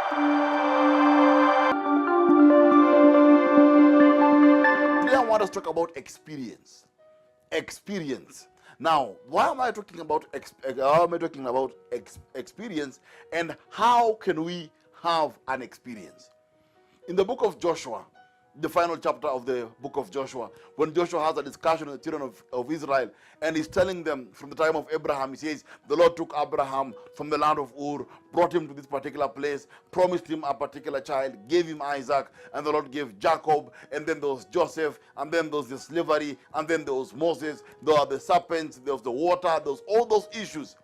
Today I want us to talk about experience. Experience. Now, why am I talking about experience, and how can we have an experience? In the book of Joshua, the final chapter of the book of Joshua, when Joshua has a discussion with the children of Israel, and he's telling them from the time of Abraham, he says, the Lord took Abraham from the land of Ur, brought him to this particular place, promised him a particular child, gave him Isaac, and the Lord gave Jacob, and then there was Joseph, and then there was the slavery, and then there was Moses, there are the serpents, there was the water, there was all those issues.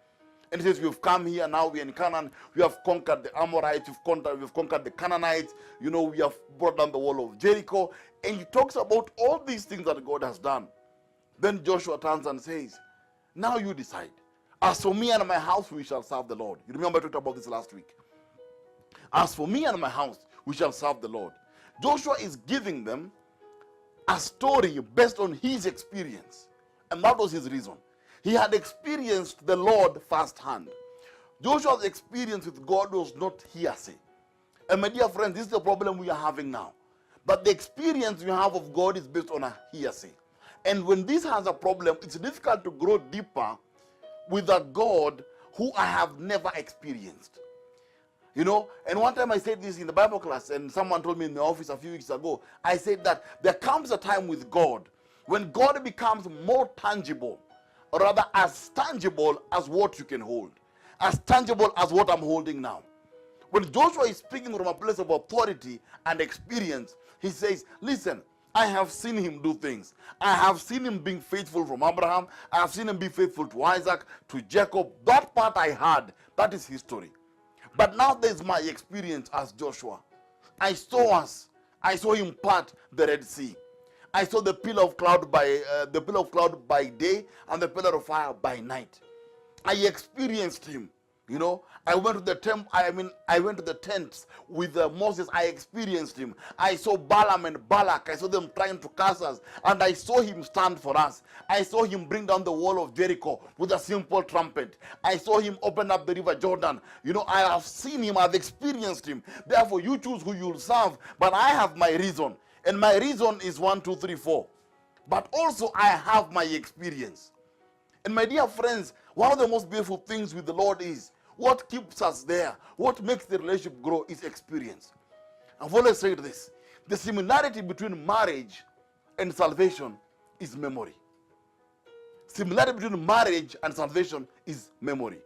And he says, we've come here, now we're in Canaan, we have conquered the Amorites, we've conquered the Canaanites, we have brought down the wall of Jericho. And he talks about all these things that God has done. Then Joshua turns and says, now you decide. As for me and my house, we shall serve the Lord. You remember I talked about this last week. As for me and my house, we shall serve the Lord. Joshua is giving them a story based on his experience. And that was his reason. He had experienced the Lord firsthand. Joshua's experience with God was not hearsay. And my dear friends, this is the problem we are having now. But the experience we have of God is based on a hearsay. And when this has a problem, it's difficult to grow deeper with a God who I have never experienced. And one time I said this in the Bible class, and someone told me in the office a few weeks ago, I said that there comes a time with God when God becomes more tangible, or rather as tangible as what you can hold, as tangible as what I'm holding now. When Joshua is speaking from a place of authority and experience, he says, listen, I have seen him do things. I have seen him being faithful from Abraham. I have seen him be faithful to Isaac, to Jacob. That part I had, that is history. But now there's my experience as Joshua. I saw him part the Red Sea. I saw the pillar of cloud by day and the pillar of fire by night. I experienced him. I went to the tents with Moses. I experienced him. I saw Balaam and Balak. I saw them trying to curse us, and I saw him stand for us. I saw him bring down the wall of Jericho with a simple trumpet. I saw him open up the river Jordan. I have seen him. I've experienced him. Therefore, you choose who you'll serve, but I have my reason. And my reason is 1, 2, 3, 4. But also I have my experience. And my dear friends, one of the most beautiful things with the Lord is what keeps us there, what makes the relationship grow is experience. I've always said this. The similarity between marriage and salvation is memory. Similarity between marriage and salvation is memory.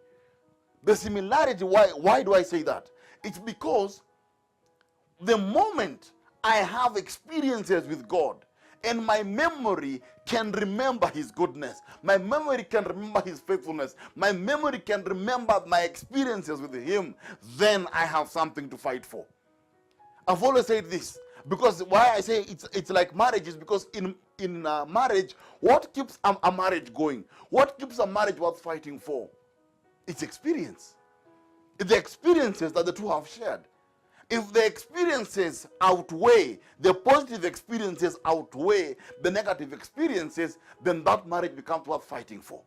The similarity, why do I say that? It's because the moment I have experiences with God, and my memory can remember his goodness, my memory can remember his faithfulness, my memory can remember my experiences with him, then I have something to fight for. I've always said this, because why I say it's like marriage is because in marriage, what keeps a marriage going? What keeps a marriage worth fighting for? It's experience. It's the experiences that the two have shared. If the experiences outweigh, the positive experiences outweigh the negative experiences, then that marriage becomes worth fighting for.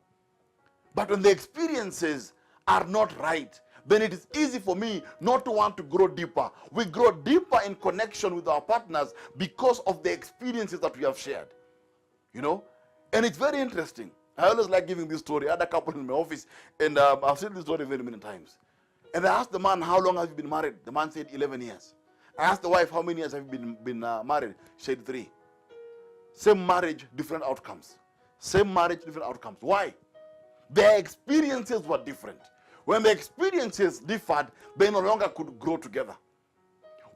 But when the experiences are not right, then it is easy for me not to want to grow deeper. We grow deeper in connection with our partners because of the experiences that we have shared. And it's very interesting. I always like giving this story. I had a couple in my office, and I've said this story very many times. And I asked the man, how long have you been married? The man said 11 years. I asked the wife, how many years have you been married? She said 3. Same marriage, different outcomes. Same marriage, different outcomes. Why? Their experiences were different. When the experiences differed, they no longer could grow together.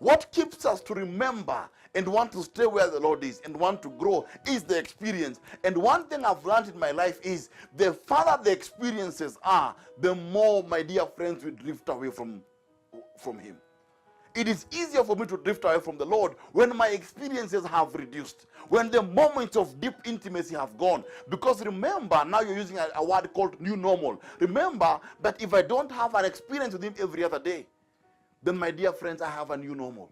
What keeps us to remember and want to stay where the Lord is and want to grow is the experience. And one thing I've learned in my life is the further the experiences are, the more, my dear friends, we drift away from him. It is easier for me to drift away from the Lord when my experiences have reduced, when the moments of deep intimacy have gone. Because remember, now you're using a word called new normal. Remember that if I don't have an experience with him every other day, then my dear friends, I have a new normal.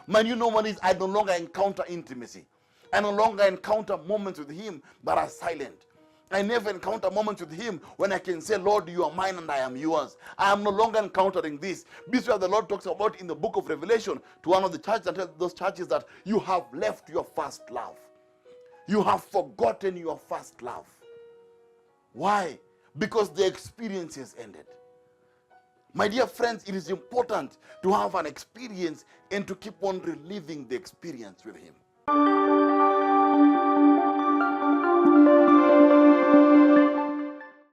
My new normal is I no longer encounter intimacy. I no longer encounter moments with him that are silent. I never encounter moments with him when I can say, Lord, you are mine and I am yours. I am no longer encountering this. This is what the Lord talks about in the book of Revelation to one of the churches, and tells those churches that you have left your first love. You have forgotten your first love. Why? Because the experience has ended. My dear friends, it is important to have an experience and to keep on reliving the experience with him.